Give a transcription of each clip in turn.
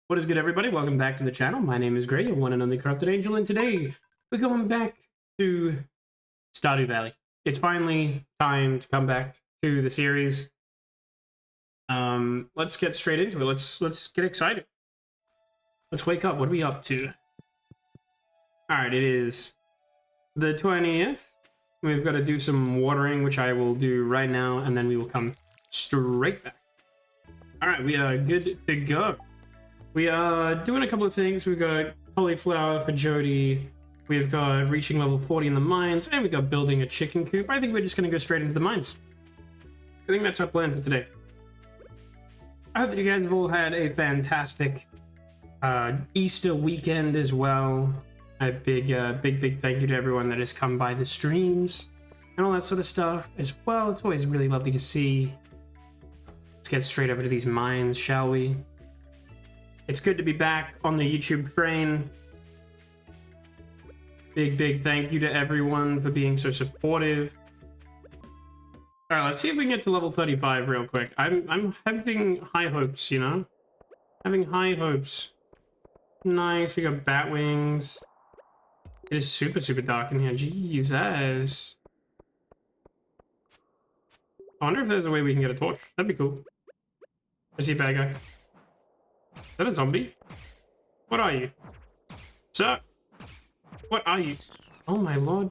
What is good, everybody? Welcome back to the channel. My name is Gray, your one and only corrupted angel, and today we're going back to Stardew Valley. It's finally time to come back to the series. Let's get straight into it. Let's get excited. Let's wake up. What are we up to? Alright, it is the 20th. We've got to do some watering, which I will do right now, and then we will come straight back. Alright, we are good to go. We are doing a couple of things. We've got cauliflower for Jody. We've got reaching level 40 in the mines, and we've got building a chicken coop. I think we're just going to go straight into the mines. I think that's our plan for today. I hope that you guys have all had a fantastic Easter weekend as well. A big thank you to everyone that has come by the streams and all that sort of stuff as well. It's always really lovely to see. Let's get straight over to these mines, shall we? It's good to be back on the YouTube train. Big thank you to everyone for being so supportive. All right, let's see if we can get to level 35 real quick. I'm having high hopes, you know? Having high hopes. Nice, we got bat wings. It is super dark in here. Jesus. I wonder if there's a way we can get a torch. That'd be cool. I see a bad guy. Is that a zombie? What are you? Sir? What are you? Oh my lord.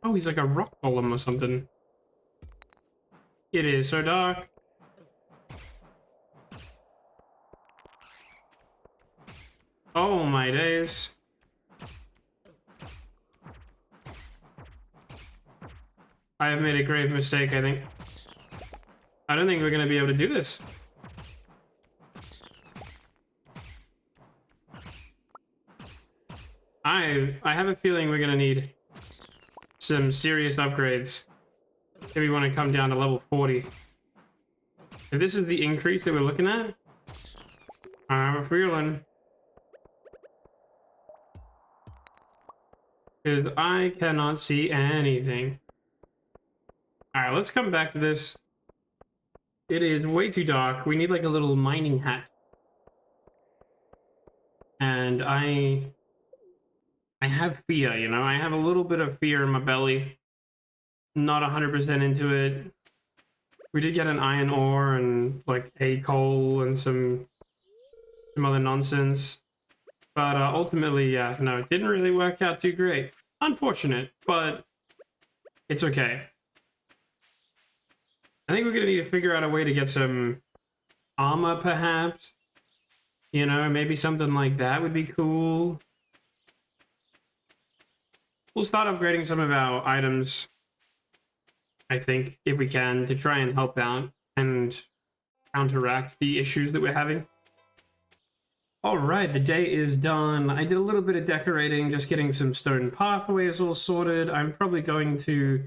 Oh, he's like a rock golem or something. It is so dark. Oh my days. I have made a grave mistake, I think. I don't think we're gonna be able to do this. I have a feeling we're gonna need some serious upgrades if we want to come down to level 40. If this is the increase that we're looking at, I have a feeling. Because I cannot see anything. Alright, let's come back to this. It is way too dark. We need like a little mining hat. And I have fear, you know? I have a little bit of fear in my belly. Not 100% into it. We did get an iron ore and like a coal and some other nonsense. But ultimately, yeah, no, it didn't really work out too great. Unfortunate, but it's okay. I think we're going to need to figure out a way to get some armor, perhaps. You know, maybe something like that would be cool. We'll start upgrading some of our items, I think, if we can, to try and help out and counteract the issues that we're having. Alright, the day is done. I did a little bit of decorating, just getting some stone pathways all sorted. I'm probably going to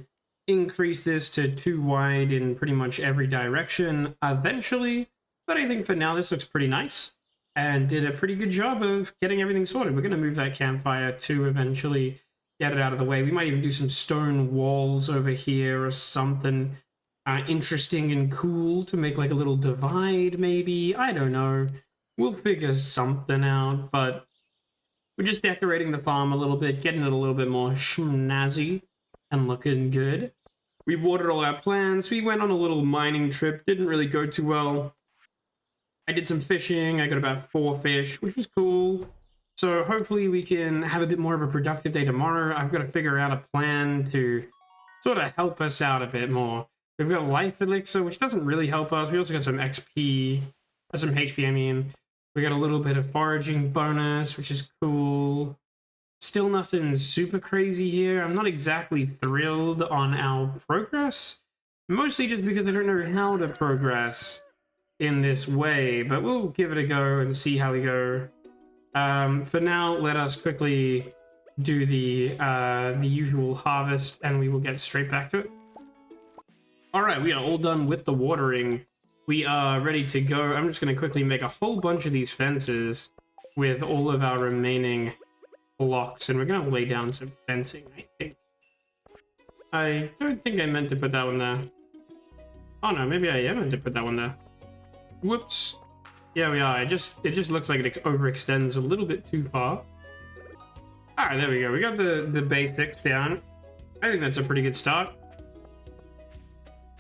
increase this to 2 wide in pretty much every direction eventually, but I think for now this looks pretty nice and did a pretty good job of getting everything sorted. We're going to move that campfire to eventually get it out of the way. We might even do some stone walls over here or something interesting and cool to make like a little divide maybe. I don't know. We'll figure something out, but we're just decorating the farm a little bit, getting it a little bit more schnazzy and looking good. We watered all our plants. We went on a little mining trip. Didn't really go too well. I did some fishing. I got about 4 fish, which was cool. So hopefully we can have a bit more of a productive day tomorrow. I've got to figure out a plan to sort of help us out a bit more. We've got life elixir, which doesn't really help us. We also got some XP, some HP, I mean. We got a little bit of foraging bonus, which is cool. Still nothing super crazy here. I'm not exactly thrilled on our progress. Mostly just because I don't know how to progress in this way, but we'll give it a go and see how we go. For now, let us quickly do the usual harvest, and we will get straight back to it. All right, we are all done with the watering. We are ready to go. I'm just going to quickly make a whole bunch of these fences with all of our remaining blocks, and we're going to lay down some fencing, I think. I don't think I meant to put that one there. Oh no, maybe I am meant to put that one there. Whoops. Yeah, we are. It just looks like it overextends a little bit too far. All right, there we go. We got the basics down. I think that's a pretty good start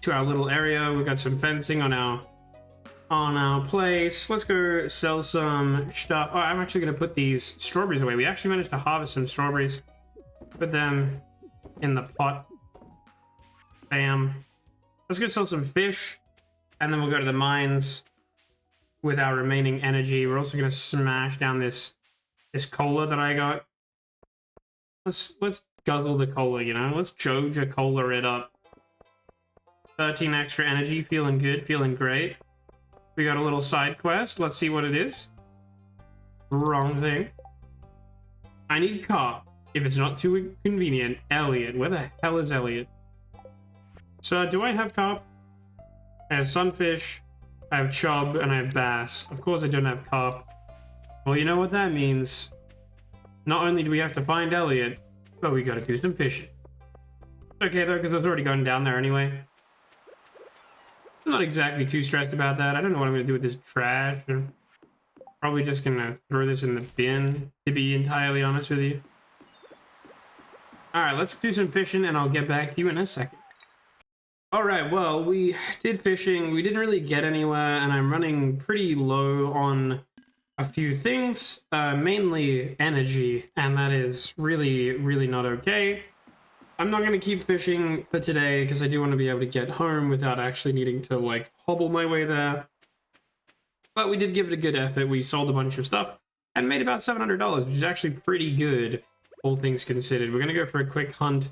to our little area. We got some fencing on our place. Let's go sell some stuff. Oh, I'm actually gonna put these strawberries away. We actually managed to harvest some strawberries. Put them in the pot. Bam. Let's go sell some fish, and then we'll go to the mines with our remaining energy. We're also gonna smash down this cola that I got. Let's guzzle the cola, you know? Let's Joja cola it up. 13 extra energy, feeling good, feeling great. We got a little side quest. Let's see what it is. Wrong thing. I need carp. If it's not too convenient, Elliot. Where the hell is Elliot? So, do I have carp? I have sunfish, I have chub, and I have bass. Of course I don't have carp. Well, you know what that means. Not only do we have to find Elliot, but we gotta do some fishing. It's okay though, because I was already going down there anyway. I'm not exactly too stressed about that. I don't know what I'm gonna do with this trash. I'm probably just gonna throw this in the bin, to be entirely honest with you. Alright, let's do some fishing and I'll get back to you in a second. Alright, well, we did fishing. We didn't really get anywhere, and I'm running pretty low on a few things, mainly energy, and that is really, really not okay. I'm not going to keep fishing for today because I do want to be able to get home without actually needing to, like, hobble my way there. But we did give it a good effort. We sold a bunch of stuff and made about $700, which is actually pretty good, all things considered. We're going to go for a quick hunt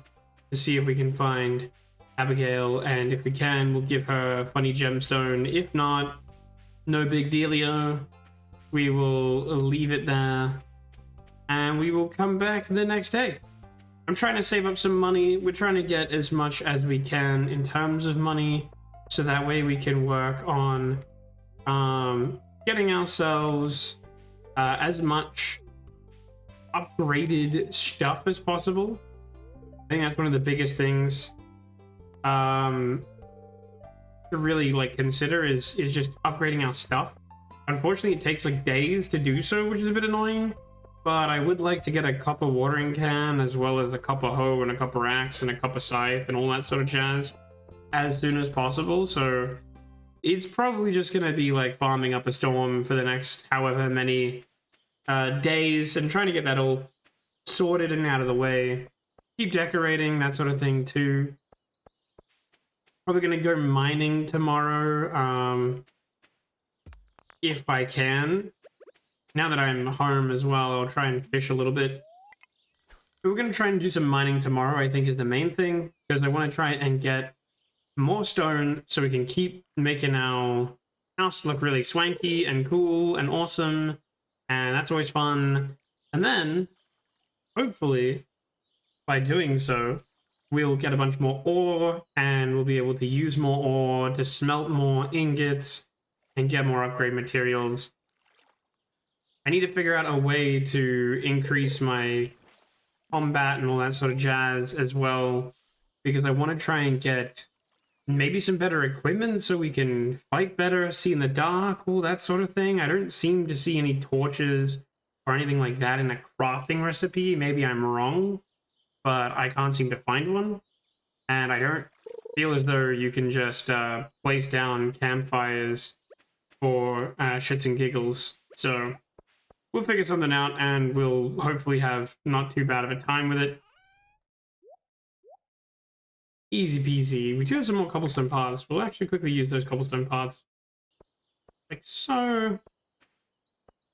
to see if we can find Abigail, and if we can, we'll give her a funny gemstone. If not, no big dealio. We will leave it there, and we will come back the next day. I'm trying to save up some money. We're trying to get as much as we can in terms of money, so that way we can work on getting ourselves as much upgraded stuff as possible. I think that's one of the biggest things to really like consider is just upgrading our stuff. Unfortunately, it takes like days to do so, which is a bit annoying, but I would like to get a copper watering can as well as a copper hoe and a copper axe and a copper scythe and all that sort of jazz as soon as possible. So it's probably just gonna be like farming up a storm for the next however many days and trying to get that all sorted and out of the way. Keep decorating, that sort of thing too. Probably gonna go mining tomorrow, if I can. Now that I'm home as well, I'll try and fish a little bit. But we're gonna try and do some mining tomorrow, I think is the main thing, because I want to try and get more stone so we can keep making our house look really swanky and cool and awesome, and that's always fun. And then, hopefully, by doing so, we'll get a bunch more ore, and we'll be able to use more ore to smelt more ingots and get more upgrade materials. I need to figure out a way to increase my combat and all that sort of jazz as well, because I want to try and get maybe some better equipment so we can fight better, see in the dark, all that sort of thing. I don't seem to see any torches or anything like that in a crafting recipe. Maybe I'm wrong, but I can't seem to find one. And I don't feel as though you can just place down campfires for shits and giggles. So we'll figure something out, and we'll hopefully have not too bad of a time with it. Easy peasy. We do have some more cobblestone paths. We'll actually quickly use those cobblestone paths. Like so.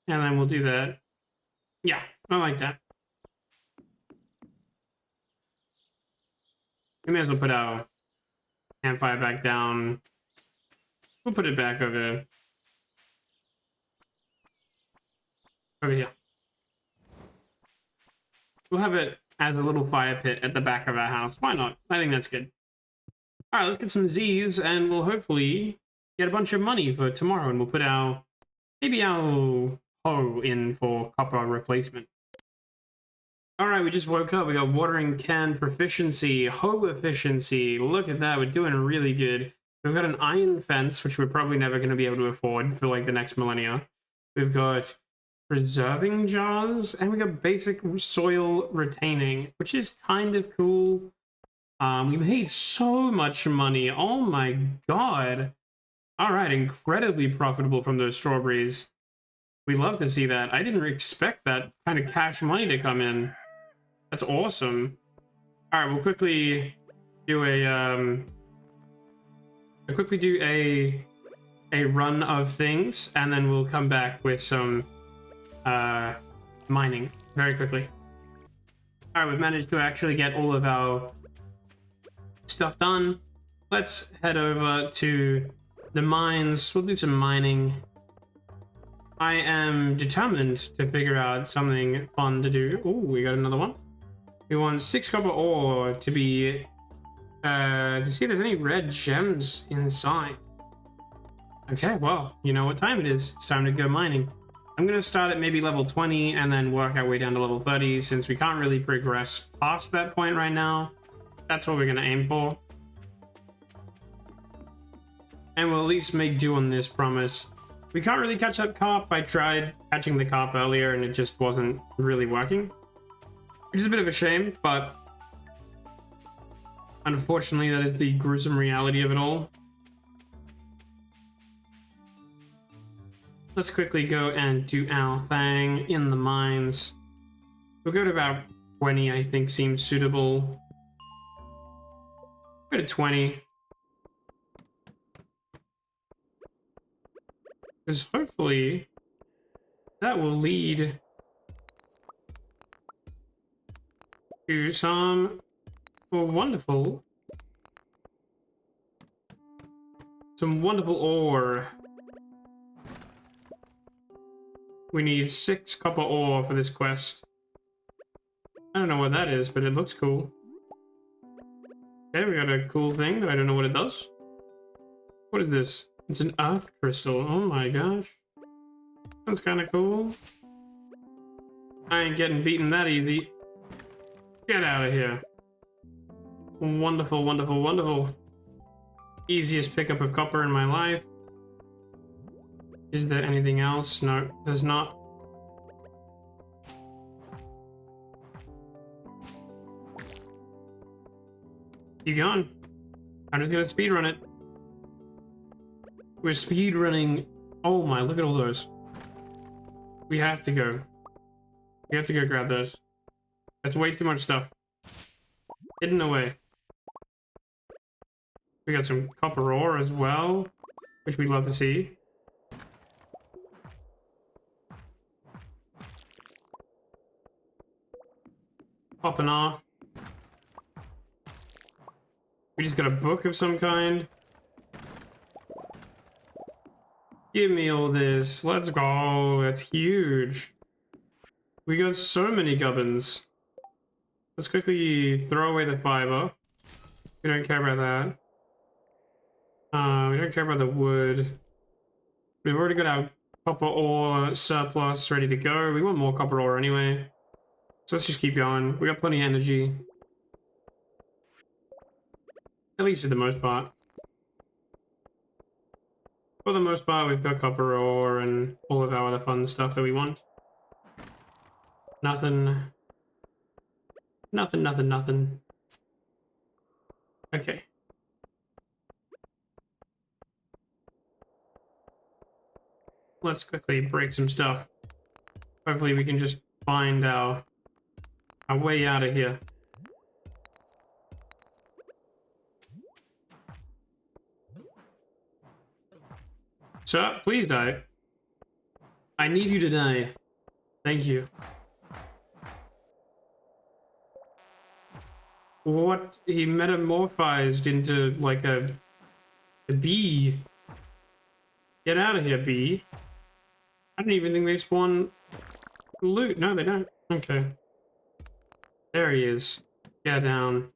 And then we'll do that. Yeah, I like that. We may as well put our campfire back down. We'll put it back over here. We'll have it as a little fire pit at the back of our house. Why not? I think that's good. All right, let's get some Z's, and we'll hopefully get a bunch of money for tomorrow, and we'll put our maybe our hoe in for copper replacement. All right, we just woke up. We got watering can proficiency, hoe efficiency. Look at that. We're doing really good. We've got an iron fence, which we're probably never going to be able to afford for like the next millennia. We've got preserving jars, and we got basic soil retaining, which is kind of cool. We made so much money. Oh my god. All right, incredibly profitable from those strawberries. We love to see that. I didn't expect that kind of cash money to come in. That's awesome. All right, we'll quickly do a run of things, and then we'll come back with some mining very quickly. All right, we've managed to actually get all of our stuff done. Let's head over to the mines. We'll do some mining. I am determined to figure out something fun to do. Oh, we got another one. We want 6 copper ore to be to see if there's any red gems inside. Okay, well, you know what time it is. It's time to go mining. I'm gonna start at maybe level 20 and then work our way down to level 30 since we can't really progress past that point right now. That's what we're gonna aim for. And we'll at least make do on this promise. We can't really catch that carp. I tried catching the carp earlier and it just wasn't really working. Which is a bit of a shame, but unfortunately that is the gruesome reality of it all. Let's quickly go and do our thing in the mines. We'll go to about 20, I think seems suitable. Go to 20. Because hopefully that will lead to some wonderful ore. We need 6 copper ore for this quest. I don't know what that is, but it looks cool. Okay, we got a cool thing that I don't know what it does. What is this? It's an earth crystal. Oh my gosh. That's kind of cool. I ain't getting beaten that easy. Get out of here. Wonderful, wonderful, wonderful. Easiest pickup of copper in my life. Is there anything else? No, there's not. Keep going. I'm just gonna speedrun it. We're speedrunning. Oh my, look at all those. We have to go. We have to go grab those. That's way too much stuff. Hidden away. We got some copper ore as well, which we'd love to see. Popping off. We just got a book of some kind. Give me all this. Let's go. That's huge. We got so many gubbins. Let's quickly throw away the fiber. We don't care about that. We don't care about the wood. We've already got our copper ore surplus ready to go. We want more copper ore anyway. So let's just keep going. We got plenty of energy. At least for the most part. For the most part, we've got copper ore and all of our other fun stuff that we want. Nothing. Nothing, nothing, nothing. Okay. Let's quickly break some stuff. Hopefully we can just find our way out of here. Sir, please die. I need you to die. Thank you. What? He metamorphized into like a bee. Get out of here, bee. I don't even think they spawn loot. No, they don't. Okay. There he is. Get down.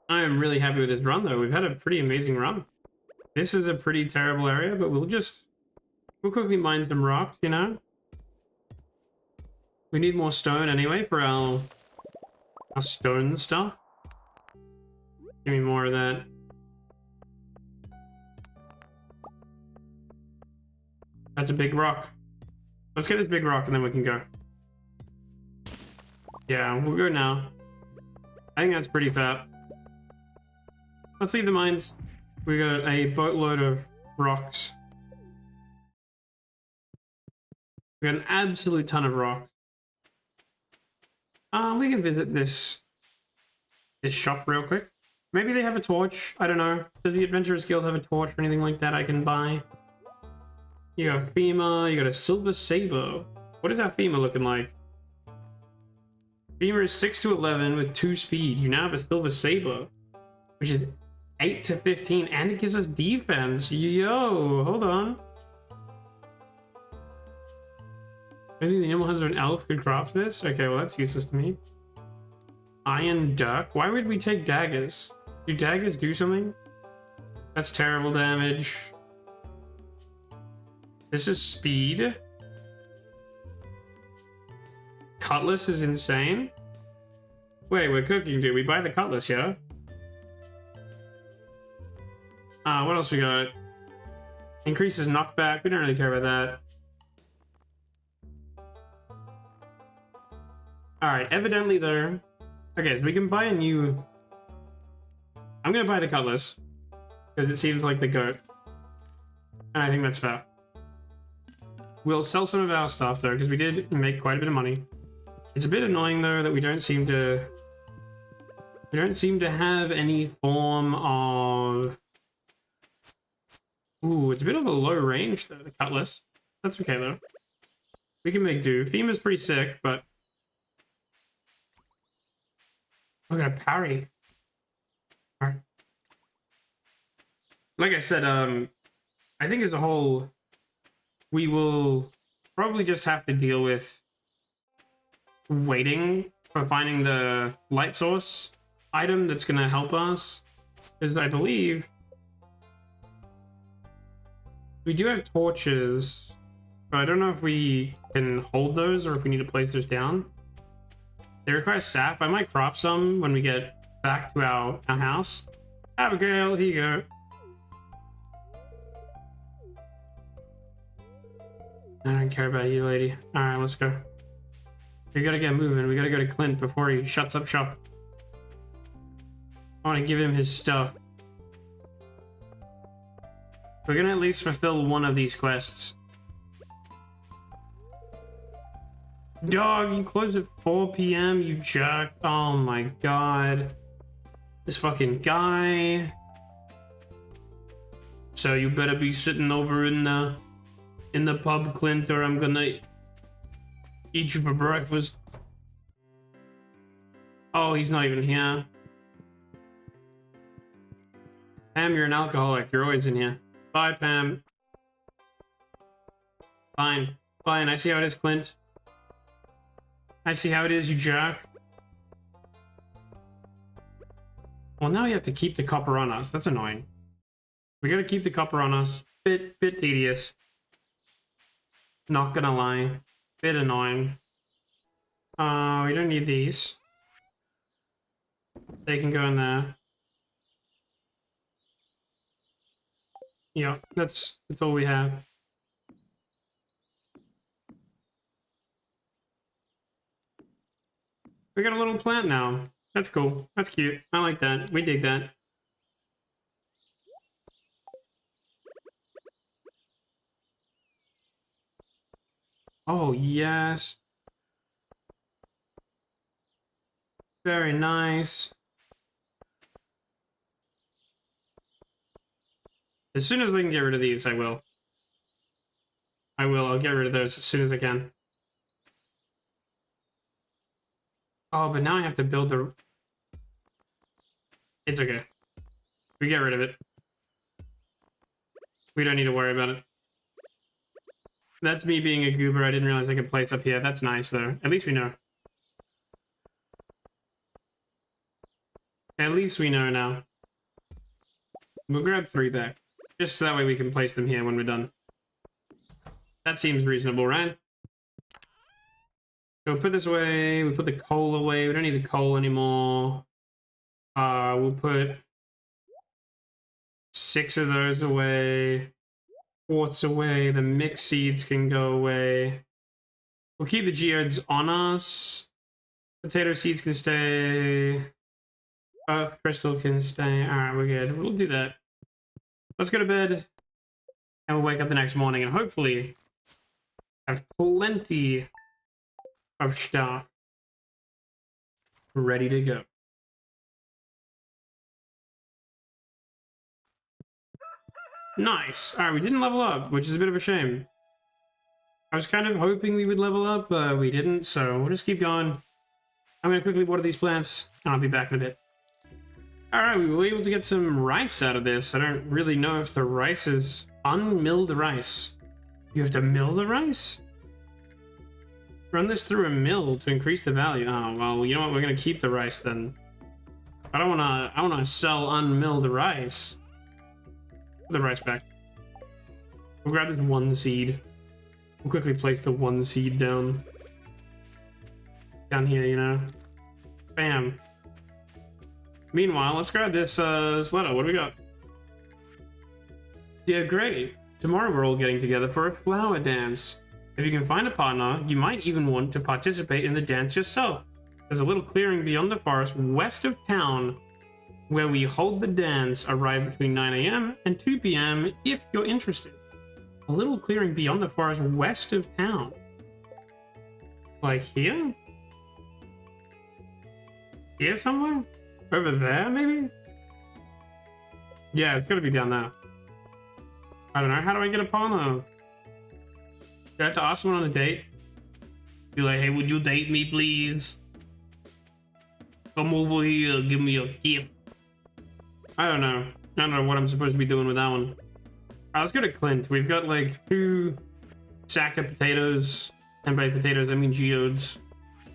I am really happy with this run, though. We've had a pretty amazing run. This is a pretty terrible area, but we'll quickly mine some rocks, you know? We need more stone anyway for our stone stuff. Give me more of that. That's a big rock. Let's get this big rock and then we can go. Yeah, we'll go now. I think that's pretty fat. Let's leave the mines. We got a boatload of rocks. We got an absolute ton of rocks. We can visit this shop real quick. Maybe they have a torch. I don't know. Does the Adventurers Guild have a torch or anything like that I can buy? You got FEMA. You got a Silver Saber. What is our FEMA looking like? FEMA is 6 to 11 with 2 speed. You now have a Silver Saber, which is 8 to 15, and it gives us defense. Yo, hold on. Maybe the animal hunter and elf could craft this? Okay, well that's useless to me. Iron duck? Why would we take daggers? Do daggers do something? That's terrible damage. This is speed. Cutlass is insane. Wait, we're cooking, dude. We buy the cutlass, yeah? What else we got? Increases knockback. We don't really care about that. Alright, evidently though. Okay, so we can buy a new... I'm gonna buy the cutlass. Because it seems like the goat. And I think that's fair. We'll sell some of our stuff though, because we did make quite a bit of money. It's a bit annoying though that we don't seem to... We don't seem to have any form of... Ooh, it's a bit of a low range though, the cutlass. That's okay though. We can make do. FEMA's pretty sick, but... Look at a parry. Alright. Like I said, I think as a whole, we will probably just have to deal with waiting for finding the light source item that's going to help us. Because I believe we do have torches, but I don't know if we can hold those or if we need to place those down. They require sap. I might crop some when we get back to our house. Abigail, here you go. I don't care about you, lady. Alright, let's go. We gotta get moving. We gotta go to Clint before he shuts up shop. I want to give him his stuff. We're gonna at least fulfill one of these quests. Dog, you close at 4 p.m., you jerk. Oh my god. This fucking guy. So you better be sitting over in the pub, Clint, or I'm gonna eat you for breakfast. Oh, he's not even here. Pam, you're an alcoholic. You're always in here. Bye, Pam. Fine. Fine, I see how it is, Clint. I see how it is, you jerk. Well, now we have to keep the copper on us. That's annoying. We gotta keep the copper on us. Bit tedious. Not gonna lie. Bit annoying. We don't need these. They can go in there. Yeah, that's all we have. We got a little plant now. That's cool. That's cute. I like that. We dig that. Oh, yes. Very nice. As soon as I can get rid of these, I will. I'll get rid of those as soon as I can. Oh, but now I have to build the... It's okay. We get rid of it. We don't need to worry about it. That's me being a goober. I didn't realize I could place up here. That's nice, though. At least we know. At least we know now. We'll grab 3 back. Just so that way we can place them here when we're done. That seems reasonable, right? So we'll put this away. We put the coal away. We don't need the coal anymore. We'll put 6 of those away. quartz away. The mixed seeds can go away. We'll keep the geodes on us. Potato seeds can stay. Earth crystal can stay. Alright, we're good. We'll do that. Let's go to bed. And we'll wake up the next morning and hopefully have plenty of stuff ready to go. Nice. Alright, we didn't level up, which is a bit of a shame. I was kind of hoping we would level up, but we didn't, so we'll just keep going. I'm going to quickly water these plants, and I'll be back in a bit. Alright, we were able to get some rice out of this. I don't really know if the rice is unmilled rice. You have to mill the rice? Run this through a mill to increase the value. Oh, well, you know what? We're going to keep the rice then. I want to sell unmilled rice. Put the rice back. We'll grab this one seed. We'll quickly place the one seed down. Down here, you know. Bam. Meanwhile, let's grab this letter. What do we got? Dear Gray, tomorrow we're all getting together for a flower dance. If you can find a partner, you might even want to participate in the dance yourself. There's a little clearing beyond the forest west of town where we hold the dance. Arrive between 9 AM and 2 PM if you're interested. A little clearing beyond the forest west of town. Like here? Here somewhere? Over there, maybe? Yeah, it's gotta be down there. I don't know. How do I get a partner? Do I have to ask someone on a date? Be like, hey, would you date me, please? Come over here, give me a gift. I don't know. I don't know what I'm supposed to be doing with that one. Let's go to Clint. We've got like 2 sack of potatoes. And by potatoes, I mean geodes.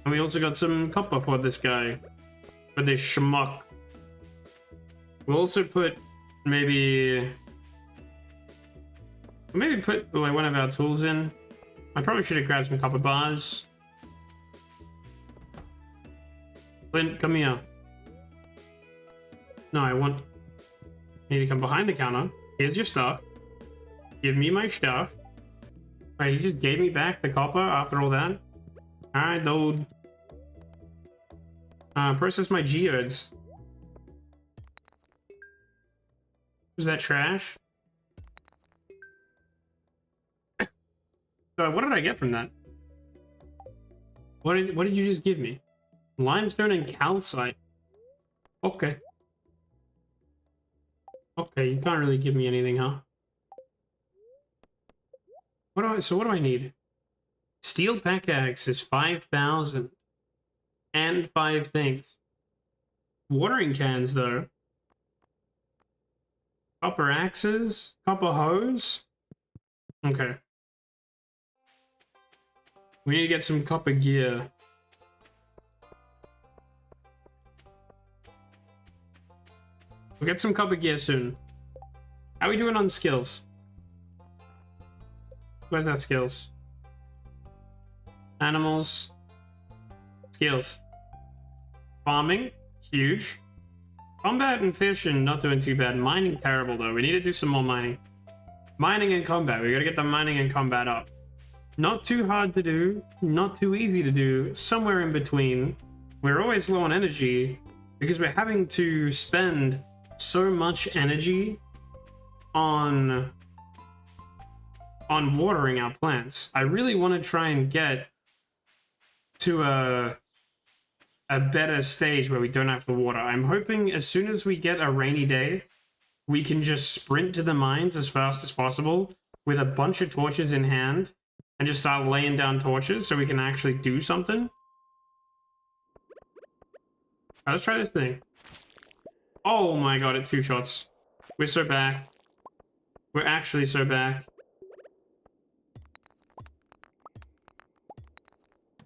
And we also got some copper for this guy. For this schmuck. We'll also put maybe put like one of our tools in. I probably should have grabbed some copper bars. Clint, come here. No, I need to come behind the counter. Here's your stuff. Give me my stuff. Right, he just gave me back the copper after all that. Alright, dude. Process my geodes. Was that trash? So what did I get from that? What did you just give me? Limestone and calcite. Okay. Okay, you can't really give me anything, huh? So what do I need? Steel pickaxe is 5,000. And 5 things. Watering cans, though. Copper axes? Copper hose? Okay. We need to get some copper gear. We'll get some copper gear soon. How are we doing on skills? Where's that skills? Animals. Skills. Farming. Huge. Combat and fishing, not doing too bad. Mining, terrible though. We need to do some more mining. Mining and combat. We gotta get the mining and combat up. Not too hard to do. Not too easy to do. Somewhere in between. We're always low on energy because we're having to spend so much energy on watering our plants. I really want to try and get to a better stage where we don't have to water. I'm hoping as soon as we get a rainy day, we can just sprint to the mines as fast as possible with a bunch of torches in hand and just start laying down torches so we can actually do something. Let's try this thing. Oh my god, it's 2 shots. We're so back. We're actually so back.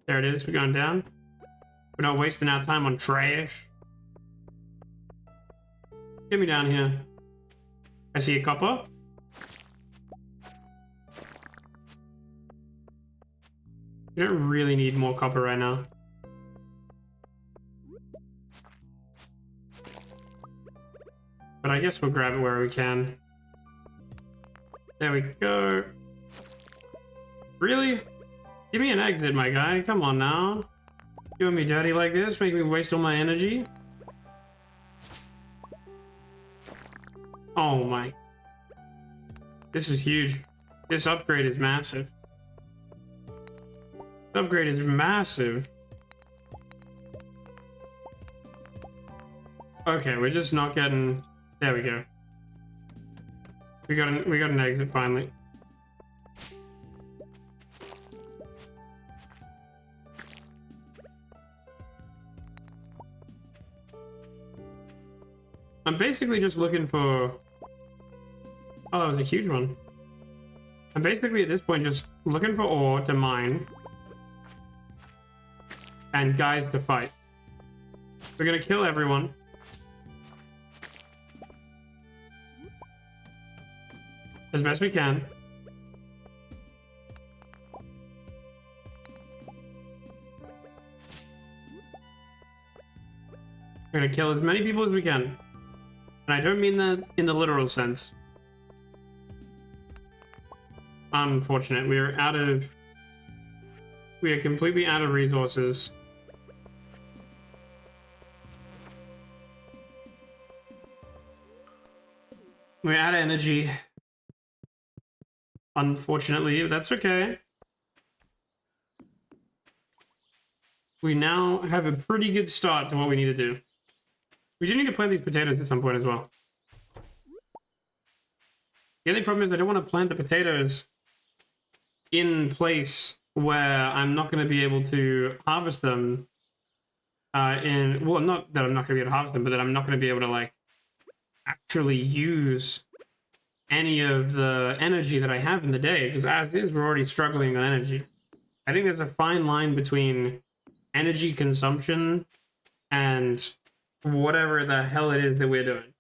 There it is, we're going down. We're not wasting our time on trash. Get me down here. I see a copper. You don't really need more copper right now. But I guess we'll grab it where we can. There we go. Really? Give me an exit, my guy. Come on now. Doing me dirty like this, make me waste all my energy. Oh my. This is huge. This upgrade is massive. This upgrade is massive. Okay, we're just not getting... There we go. We got an exit finally. I'm basically just looking for... Oh, that was a huge one. I'm basically at this point just looking for ore to mine. And guys to fight. We're gonna kill everyone. As best we can. We're gonna kill as many people as we can. And I don't mean that in the literal sense. Unfortunate. We are completely out of resources. We're out of energy. Unfortunately, that's okay. We now have a pretty good start to what we need to do. We do need to plant these potatoes at some point as well. The only problem is I don't want to plant the potatoes in place where I'm not going to be able to harvest them. Well, not that I'm not going to be able to harvest them, but that I'm not going to be able to, like, actually use any of the energy that I have in the day, because as is, we're already struggling on energy. I think there's a fine line between energy consumption and whatever the hell it is that we're doing.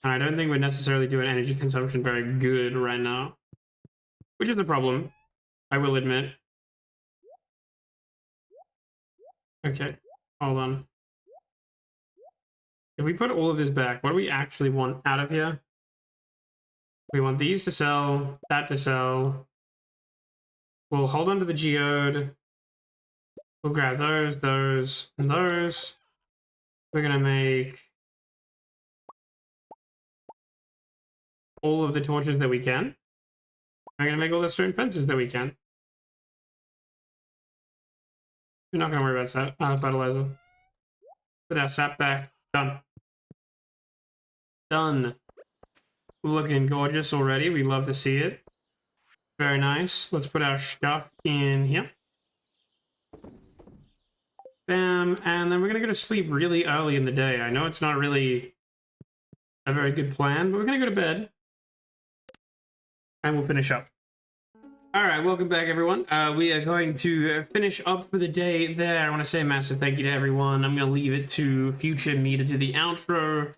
And I don't think we're necessarily doing energy consumption very good right now, which is a problem, I will admit. Okay, hold on. If we put all of this back, what do we actually want out of here? We want these to sell, that to sell. We'll hold on to the geode. We'll grab those, and those. We're gonna make all of the torches that we can. We're gonna make all the stone fences that we can. We're not gonna worry about fertilizer. Put our sap back. Done. Done. Looking gorgeous already. We love to see it. Very nice. Let's put our stuff in here. Bam. And then we're gonna go to sleep really early in the day. I know it's not really a very good plan, but we're gonna go to bed. And we'll finish up. Alright, welcome back everyone. We are going to finish up for the day there. I want to say a massive thank you to everyone. I'm going to leave it to future me to do the outro.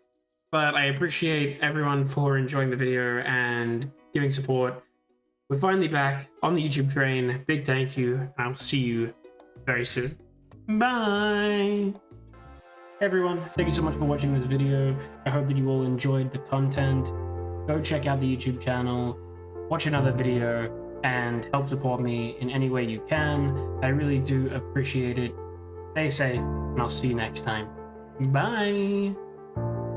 But I appreciate everyone for enjoying the video and giving support. We're finally back on the YouTube train. Big thank you. I'll see you very soon. Bye! Hey everyone, thank you so much for watching this video. I hope that you all enjoyed the content. Go check out the YouTube channel, watch another video, and help support me in any way you can. I really do appreciate it. Stay safe, and I'll see you next time. Bye!